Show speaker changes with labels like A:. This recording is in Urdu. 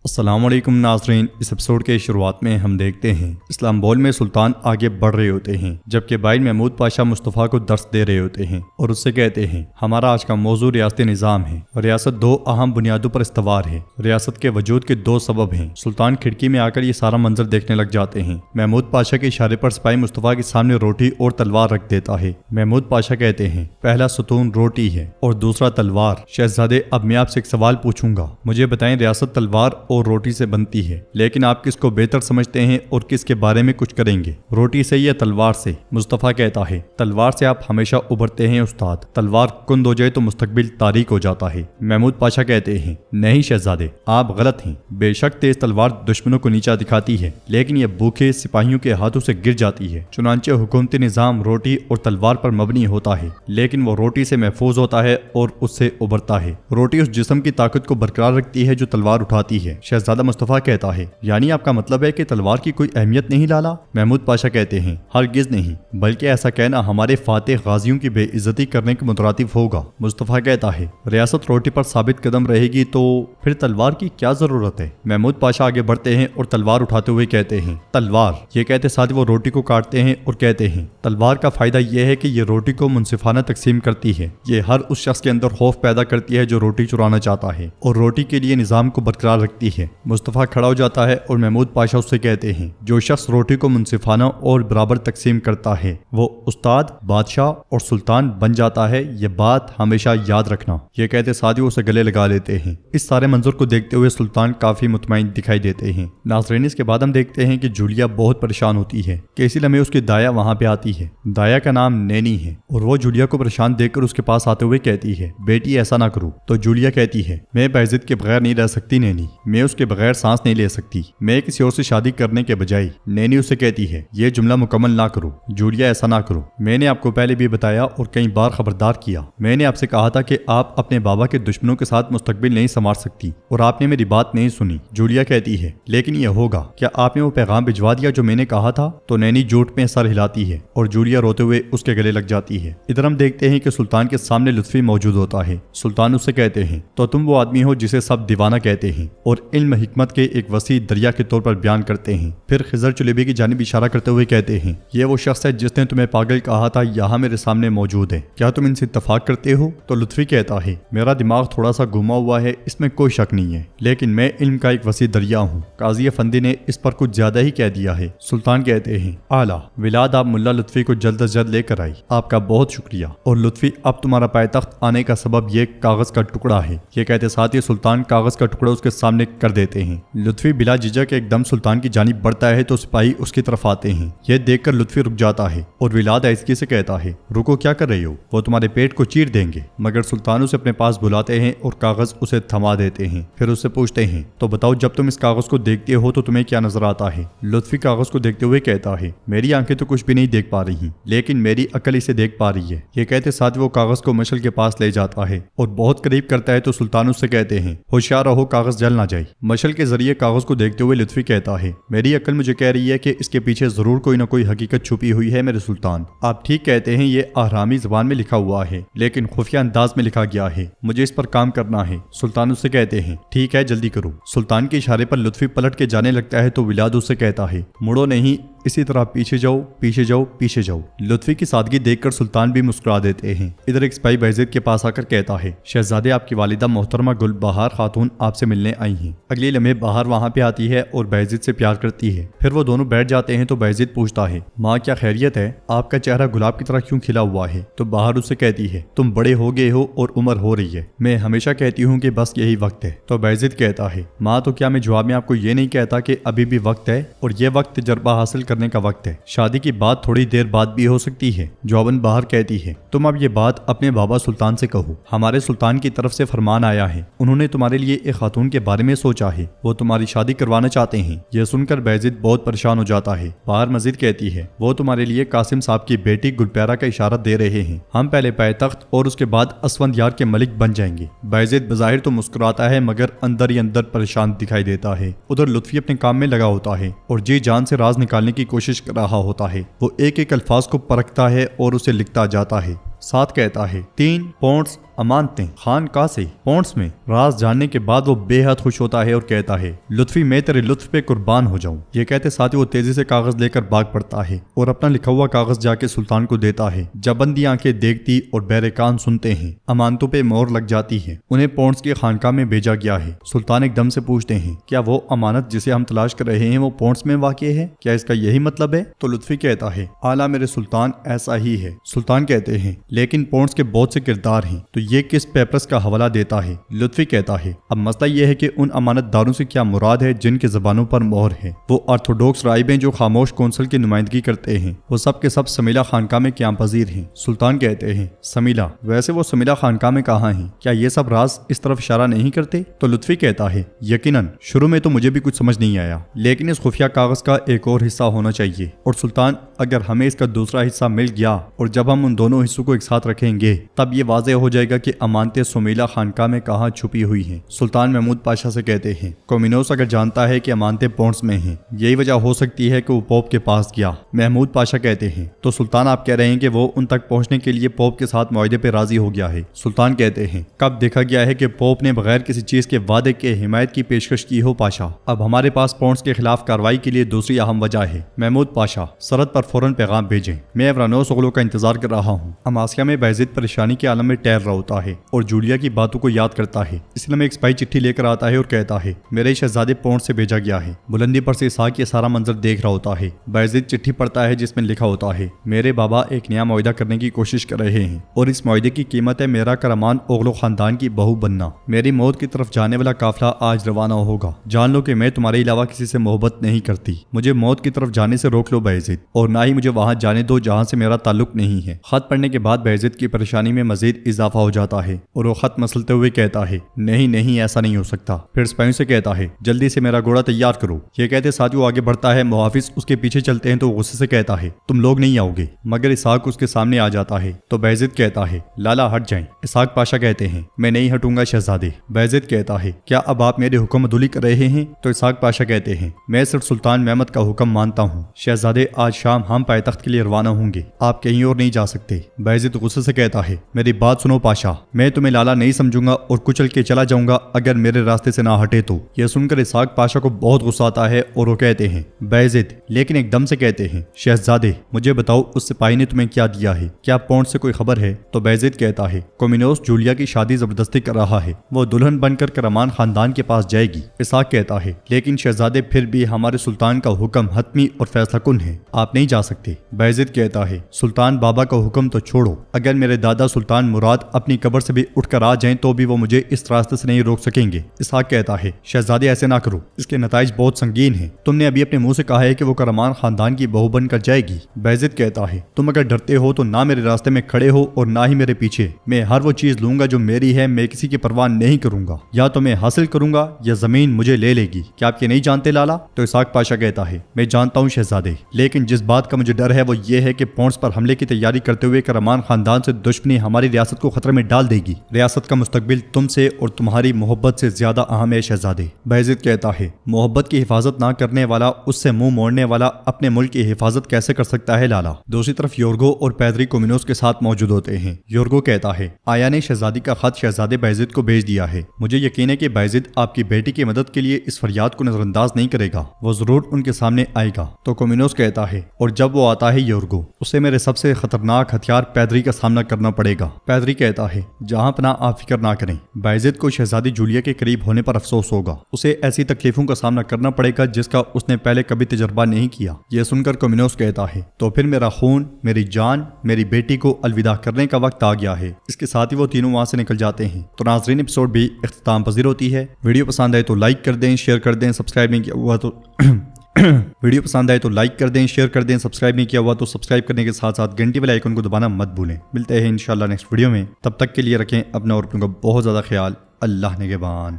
A: السلام علیکم ناظرین، اس ایپیسوڈ کے شروعات میں ہم دیکھتے ہیں اسلامبول میں سلطان آگے بڑھ رہے ہوتے ہیں جبکہ بھائی محمود پاشا مصطفیٰ کو درس دے رہے ہوتے ہیں اور اس سے کہتے ہیں ہمارا آج کا موضوع ریاستی نظام ہے۔ ریاست دو اہم بنیادوں پر استوار ہے۔ ریاست کے وجود کے دو سبب ہیں۔ سلطان کھڑکی میں آ کر یہ سارا منظر دیکھنے لگ جاتے ہیں۔ محمود پاشا کے اشارے پر سپاہی مصطفیٰ کے سامنے روٹی اور تلوار رکھ دیتا ہے۔ محمود پاشا کہتے ہیں پہلا ستون روٹی ہے اور دوسرا تلوار۔ شہزادے اب میں آپ سے ایک سوال پوچھوں گا، مجھے بتائیں ریاست تلوار اور روٹی سے بنتی ہے، لیکن آپ کس کو بہتر سمجھتے ہیں اور کس کے بارے میں کچھ کریں گے، روٹی سے یا تلوار سے؟ مصطفیٰ کہتا ہے تلوار سے آپ ہمیشہ ابھرتے ہیں استاد، تلوار کند ہو جائے تو مستقبل تاریک ہو جاتا ہے۔ محمود پاشا کہتے ہیں نہیں شہزادے، آپ غلط ہیں، بے شک تیز تلوار دشمنوں کو نیچا دکھاتی ہے لیکن یہ بھوکے سپاہیوں کے ہاتھوں سے گر جاتی ہے۔ چنانچہ حکومتی نظام روٹی اور تلوار پر مبنی ہوتا ہے، لیکن وہ روٹی سے محفوظ ہوتا ہے اور اس سے ابھرتا ہے۔ روٹی اس جسم کی طاقت کو برقرار رکھتی ہے جو تلوار اٹھاتی ہے۔ شہزادہ مصطفیٰ کہتا ہے یعنی آپ کا مطلب ہے کہ تلوار کی کوئی اہمیت نہیں لالا؟ محمود پاشا کہتے ہیں ہرگز نہیں، بلکہ ایسا کہنا ہمارے فاتح غازیوں کی بے عزتی کرنے کے مترادف ہوگا۔ مصطفیٰ کہتا ہے ریاست روٹی پر ثابت قدم رہے گی تو پھر تلوار کی کیا ضرورت ہے؟ محمود پاشا آگے بڑھتے ہیں اور تلوار اٹھاتے ہوئے کہتے ہیں تلوار، یہ کہتے ساتھ وہ روٹی کو کاٹتے ہیں اور کہتے ہیں تلوار کا فائدہ یہ ہے کہ یہ روٹی کو منصفانہ تقسیم کرتی ہے، یہ ہر اس شخص کے اندر خوف پیدا کرتی ہے جو روٹی چرانا چاہتا ہے اور روٹی کے لیے نظام کو برقرار رکھتی ہے۔ مصطفیٰ کھڑا ہو جاتا ہے اور محمود پاشا اس سے کہتے ہیں جو شخص روٹی کو منصفانہ اور برابر تقسیم کرتا ہے وہ استاد، بادشاہ اور سلطان بن جاتا ہے، یہ بات ہمیشہ یاد رکھنا۔ یہ کہتے ساتھ ہی اسے گلے لگا لیتے ہیں۔ اس سارے منظر کو دیکھتے ہوئے سلطان کافی مطمئن دکھائی دیتے ہیں۔ ناظرین اس کے بعد ہم دیکھتے ہیں کہ جولیا بہت پریشان ہوتی ہے کہ اسی لمحے اس کی دایا وہاں پہ آتی ہے۔ دایا کا نام نینی ہے اور وہ جولیا کو پریشان دیکھ کر اس کے پاس آتے ہوئے کہتی ہے بیٹی ایسا نہ کرو۔ تو جولیا کہتی ہے میں باعزت کے بغیر نہیں رہ سکتی نینی، میں اس کے بغیر سانس نہیں لے سکتی، میں کسی اور سے شادی کرنے کے بجائے۔ نینی اسے کہتی ہے یہ جملہ مکمل نہ کرو جولیا، ایسا نہ کرو، میں نے آپ کو پہلے بھی بتایا اور کئی بار خبردار کیا، میں نے آپ سے کہا تھا کہ آپ اپنے بابا کے دشمنوں کے ساتھ مستقبل نہیں سنوار سکتی اور آپ نے میری بات نہیں سنی۔ جولیا کہتی ہے لیکن یہ ہوگا، کیا آپ نے وہ پیغام بھجوا دیا جو میں نے کہا تھا؟ تو نینی جھوٹ میں سر ہلاتی ہے اور جولیا روتے ہوئے اس کے گلے لگ جاتی ہے۔ ادھر ہم دیکھتے ہیں کہ سلطان کے سامنے لطفی موجود ہوتا ہے۔ سلطان اس سے کہتے ہیں تو تم وہ آدمی ہو جسے سب دیوانہ کہتے ہیں اور علم حکمت کے ایک وسیع دریا کے طور پر بیان کرتے ہیں۔ پھر خضر چلیبی کی جانب اشارہ کرتے ہوئے کہتے ہیں یہ وہ شخص ہے جس نے تمہیں پاگل کہا تھا، یہاں میرے سامنے موجود ہے، کیا تم ان سے اتفاق کرتے ہو؟ تو لطفی کہتا ہے میرا دماغ تھوڑا سا گھوما ہوا ہے، اس میں کوئی شک نہیں ہے، لیکن میں علم کا ایک وسیع دریا ہوں۔ قاضی افندی نے اس پر کچھ زیادہ ہی کہہ دیا ہے۔ سلطان کہتے ہیں اعلیٰ ولاد، آپ ملا لطفی کو جلد از جلد لے کر آئی، آپ کا بہت شکریہ۔ اور لطفی اب تمہارا پائتخت آنے کا سبب یہ کاغذ کا ٹکڑا ہے۔ یہ کہتے ساتھ ہی سلطان کاغذ کا ٹکڑا اس کے سامنے کر دیتے ہیں۔ لطفی بلا جھجک ایک دم سلطان کی جانب بڑھتا ہے تو سپاہی اس کی طرف آتے ہیں۔ یہ دیکھ کر لطفی رک جاتا ہے اور ولاد آہستگی سے کہتا ہے رکو، کیا کر رہے ہو، وہ تمہارے پیٹ کو چیر دیں گے۔ مگر سلطان اسے اپنے پاس بلاتے ہیں اور کاغذ اسے تھما دیتے ہیں۔ پھر اس سے پوچھتے ہیں تو بتاؤ جب تم اس کاغذ کو دیکھتے ہو تو تمہیں کیا نظر آتا ہے؟ لطفی کاغذ کو دیکھتے ہوئے کہتا ہے میری آنکھیں تو کچھ بھی نہیں دیکھ پا رہی لیکن میری عقل اسے دیکھ پا رہی ہے۔ یہ کہتے ساتھ وہ کاغذ کو مشعل کے پاس لے جاتا ہے اور بہت قریب کرتا ہے تو سلطان اس سے کہتے ہیں ہوشیار رہو کاغذ جل نہ جائے۔ مشعل کے ذریعے کاغذ کو دیکھتے ہوئے لطفی کہتا ہے میری عقل مجھے کہہ رہی ہے کہ اس کے پیچھے ضرور کوئی نہ کوئی حقیقت چھپی ہوئی ہے میرے سلطان۔ آپ ٹھیک کہتے ہیں، یہ آرامی زبان میں لکھا ہوا ہے لیکن خفیہ انداز میں لکھا گیا ہے، مجھے اس پر کام کرنا ہے۔ سلطان اس سے کہتے ہیں ٹھیک ہے جلدی کرو۔ سلطان کے اشارے پر لطفی پلٹ کے جانے لگتا ہے تو ولاد اس سے کہتا ہے مڑو نہیں، اسی طرح پیچھے جاؤ پیچھے جاؤ پیچھے جاؤ۔ لطفی کی سادگی دیکھ کر سلطان بھی مسکرا دیتے ہیں۔ ادھر ایک سپاہی باعزت کے پاس آ کر کہتا ہے شہزادے آپ کی والدہ محترمہ گل بہار خاتون آپ سے ملنے آئی ہیں۔ اگلے لمحے بہار وہاں پہ آتی ہے اور باعزت سے پیار کرتی ہے۔ پھر وہ دونوں بیٹھ جاتے ہیں تو باعزت پوچھتا ہے ماں کیا خیریت ہے، آپ کا چہرہ گلاب کی طرح کیوں کھلا ہوا ہے؟ تو بہار اس سے کہتی ہے تم بڑے ہو گئے ہو اور عمر ہو رہی ہے، میں ہمیشہ کہتی ہوں کہ بس یہی وقت ہے۔ تو باعزت کہتا ہے ماں تو کیا میں جواب میں آپ کو یہ نہیں کہتا کہ ابھی بھی وقت ہے اور یہ وقت تجربہ حاصل کرنے کا وقت ہے، شادی کی بات تھوڑی دیر بعد بھی ہو سکتی ہے۔ جواباً بہار کہتی ہے تم اب یہ بات اپنے بابا سلطان سے کہو، ہمارے سلطان کی طرف سے فرمان آیا ہے، انہوں نے تمہارے لیے ایک خاتون کے بارے میں سوچا ہے، وہ تمہاری شادی کروانا چاہتے ہیں۔ یہ سن کر باعزت بہت پریشان ہو جاتا ہے۔ بہار مزید کہتی ہے وہ تمہارے لیے قاسم صاحب کی بیٹی گلپیرا کا اشارہ دے رہے ہیں، ہم پہلے پائتخت اور اس کے بعد اسفندیار کے ملک بن جائیں گے۔ باعزت بظاہر تو مسکراتا ہے مگر اندر ہی اندر پریشان دکھائی دیتا ہے۔ ادھر لطفی اپنے کام میں لگا ہوتا ہے اور جی جان سے راز نکالنے کی کوشش کر رہا ہوتا ہے۔ وہ ایک ایک الفاظ کو پرکھتا ہے اور اسے لکھتا جاتا ہے۔ ساتھ کہتا ہے 3 پونڈس امانتیں خانقاہ سے۔ پونڈس میں راز جاننے کے بعد وہ بے حد خوش ہوتا ہے اور کہتا ہے لطفی میں تیرے لطف پہ قربان ہو جاؤں۔ یہ کہتے ساتھ ہی وہ تیزی سے کاغذ لے کر بھاگ پڑتا ہے اور اپنا لکھا ہوا کاغذ جا کے سلطان کو دیتا ہے۔ جب بندی آنکھیں دیکھتی اور بہرے کان سنتے ہیں، امانتوں پہ مہر لگ جاتی ہے، انہیں پونڈس کی خانقاہ میں بھیجا گیا ہے۔ سلطان ایک دم سے پوچھتے ہیں کیا وہ امانت جسے ہم تلاش کر رہے ہیں وہ پونڈس میں واقع ہے؟ کیا اس کا یہی مطلب ہے؟ تو لطفی کہتا ہے اعلیٰ میرے سلطان ایسا ہی ہے۔ سلطان کہتے ہیں لیکن پونڈس کے بہت سے کردار ہیں تو یہ کس پیپرس کا حوالہ دیتا ہے؟ لطفی کہتا ہے اب مسئلہ یہ ہے کہ ان امانت داروں سے کیا مراد ہے جن کے زبانوں پر مہر ہے؟ وہ آرتھوڈوکس راہب ہیں جو خاموش کونسل کی نمائندگی کرتے ہیں۔ وہ سب کے سب سمیلا خانقاہ میں قیام پذیر ہیں۔ سلطان کہتے ہیں سمیلا، ویسے وہ سمیلا خانقاہ میں کہاں ہیں؟ کیا یہ سب راز اس طرف اشارہ نہیں کرتے؟ تو لطفی کہتا ہے یقیناً شروع میں تو مجھے بھی کچھ سمجھ نہیں آیا، لیکن اس خفیہ کاغذ کا ایک اور حصہ ہونا چاہیے، اور سلطان اگر ہمیں اس کا دوسرا حصہ مل گیا اور جب ہم ان دونوں حصوں کو ایک ساتھ رکھیں گے تب یہ واضح ہو جائے گا کہ امانتیں سمیلا خانقاہ میں کہاں چھپی ہوئی ہیں۔ سلطان محمود پاشا سے کہتے ہیں کومینوس اگر جانتا ہے کہ امانتیں پونڈس میں ہیں، یہی وجہ ہو سکتی ہے کہ وہ پوپ کے پاس گیا۔ محمود پاشا کہتے ہیں تو سلطان آپ کہہ رہے ہیں کہ وہ ان تک پہنچنے کے لیے پوپ کے ساتھ معاہدے پہ راضی ہو گیا ہے؟ سلطان کہتے ہیں کب دیکھا گیا ہے کہ پوپ نے بغیر کسی چیز کے وعدے کے حمایت کی پیشکش کی ہو پاشا؟ اب ہمارے پاس پونڈس کے خلاف کارروائی کے لیے دوسری اہم وجہ ہے۔ محمود پاشا سرحد پر فوراً پیغام بھیجیں، میں ورانوس اغلو کا انتظار کر رہا ہوں۔ اماسیا میں بایزید پریشانی کے عالم میں ٹہل رہا ہوتا ہے اور جولیا کی باتوں کو یاد کرتا ہے، اس لیے میں ایک سپاہی چٹھی لے کر آتا ہے اور کہتا ہے میرے شہزادے پونڈ سے بھیجا گیا ہے۔ بلندی پر سے اسحاق یہ سارا منظر دیکھ رہا ہوتا ہے۔ بایزید چٹھی پڑھتا ہے جس میں لکھا ہوتا ہے میرے بابا ایک نیا معاہدہ کرنے کی کوشش کر رہے ہیں اور اس معاہدے کی قیمت ہے میرا کرمان اوغلو خاندان کی بہو بننا۔ میری موت کی طرف جانے والا قافلہ آج روانہ ہوگا۔ جان لو کہ میں تمہارے علاوہ کسی سے محبت نہیں کرتی، مجھے موت کی طرف جانے سے روک لو بایزید، اور نہ ہی مجھے وہاں جانے دو جہاں سے میرا تعلق نہیں ہے۔ خط پڑھنے کے بعد بایزید کی پریشانی میں مزید اضافہ ہو جاتا ہے اور وہ خط مسلتے ہوئے کہتا ہے نہیں ایسا نہیں ہو سکتا۔ پھر سپاہیوں سے کہتا ہے جلدی سے میرا گھوڑا تیار کرو۔ یہ کہتے ساتھ وہ آگے بڑھتا ہے، محافظ اس کے پیچھے چلتے ہیں تو غصے سے کہتا ہے تم لوگ نہیں آؤ گے، مگر اسحاق اس کے سامنے آ جاتا ہے تو بایزید کہتا ہے لالا ہٹ جائیں۔ اسحاق پاشا کہتے ہیں میں نہیں ہٹوں گا شہزادے۔ بایزید کہتا ہے کیا اب آپ میرے حکم عدولی کر رہے ہیں؟ تو اسحاق پاشا کہتے ہیں میں صرف سلطان محمد کا حکم مانتا ہوں شہزادے، آج شام ہم پائے تخت کے لیے روانہ ہوں گے، آپ کہیں اور نہیں جا سکتے۔ بایزید غصے سے کہتا ہے میری بات سنو پاشا، میں تمہیں لالا نہیں سمجھوں گا اور کچل کے چلا جاؤں گا اگر میرے راستے سے نہ ہٹے تو۔ یہ سن کر اسحاق پاشا کو بہت غصہ آتا ہے اور وہ کہتے ہیں بایزید، لیکن ایک دم سے کہتے ہیں شہزادے مجھے بتاؤ اس سپاہی نے تمہیں کیا دیا ہے؟ کیا پونڈ سے کوئی خبر ہے؟ تو بایزید کہتا ہے کومینوس جولیا کی شادی زبردستی کر رہا ہے، وہ دلہن بن کر کرمان خاندان کے پاس جائے گی۔ اسحاق کہتا ہے لیکن شہزادے پھر بھی ہمارے سلطان کا حکم حتمی اور فیصلہ کن ہے، آپ نہیں جا سکتے۔ بایزید کہتا ہے سلطان بابا کا حکم تو چھوڑو، اگر میرے دادا سلطان مراد اپنی قبر سے بھی اٹھ کر آ جائیں تو بھی وہ مجھے اس راستے سے نہیں روک سکیں گے۔ اسحاق کہتا ہے شہزادے ایسے نہ کرو، اس کے نتائج بہت سنگین ہیں، تم نے ابھی اپنے منہ سے کہا ہے کہ وہ کرمان خاندان کی بہو بن کر جائے گی۔ بایزید کہتا ہے تم اگر ڈرتے ہو تو نہ میرے راستے میں کھڑے ہو اور نہ ہی میرے پیچھے، میں ہر وہ چیز لوں گا جو میری ہے، میں کسی کی پرواہ نہیں کروں گا، یا تو میں حاصل کروں گا یا زمین مجھے لے لے گی۔ کیا آپ یہ نہیں جانتے لالا؟ تو اسحاق پاشا کہتا ہے میں جانتا ہوں شہزادے، لیکن جس بات کا مجھے ڈر ہے وہ یہ ہے کہ پونڈس پر حملے کی تیاری کرتے ہوئے کرمان خاندان سے دشمنی ہماری ریاست کو خطرے میں ڈال دے گی۔ ریاست کا مستقبل تم سے اور تمہاری محبت سے زیادہ اہم ہے شہزادے۔ بایزید کہتا ہے محبت کی حفاظت نہ کرنے والا، اس سے منہ موڑنے والا اپنے ملک کی حفاظت کیسے کر سکتا ہے لالا؟ دوسری طرف یورگو اور پیدری کومینوس کے ساتھ موجود ہوتے ہیں۔ یورگو کہتا ہے آیا نے شہزادی کا خط شہزادے بایزید کو بھیج دیا ہے، مجھے یقین ہے کہ بایزید آپ کی بیٹی کی مدد کے لیے اس فریاد کو نظر انداز نہیں کرے گا، وہ ضرور ان کے سامنے آئے گا۔ تو کومینوس کہتا ہے اور جب وہ آتا ہے یورگو، اسے میرے سب سے خطرناک ہتھیار پیدری کا سامنا کرنا پڑے گا۔ پیدری کہتا ہے جہاں پناہ آپ فکر نہ کریں، بایزید کو شہزادی جولیا کے قریب ہونے پر افسوس ہوگا، اسے ایسی تکلیفوں کا سامنا کرنا پڑے گا جس کا اس نے پہلے کبھی تجربہ نہیں کیا۔ یہ سن کر کومینوس کہتا ہے تو پھر میرا خون، میری جان، میری بیٹی کو الوداع کرنے کا وقت آ گیا ہے۔ اس کے ساتھ ہی وہ تینوں وہاں سے نکل جاتے ہیں۔ تو ناظرین ایپیسوڈ بھی اختتام پذیر ہوتی ہے۔ ویڈیو پسند آئے تو لائک کر دیں، شیئر کر دیں، سبسکرائب نہیں کیا ہوا تو ویڈیو پسند آئے تو لائک کر دیں، شیئر کر دیں، سبسکرائب نہیں کیا ہوا تو سبسکرائب کرنے کے ساتھ ساتھ گھنٹی والے آئیکن کو دبانا مت بھولیں۔ ملتے ہیں انشاءاللہ نیکسٹ ویڈیو میں، تب تک کے لیے رکھیں اپنا اور اپنوں کا بہت زیادہ خیال۔ اللہ نگہبان۔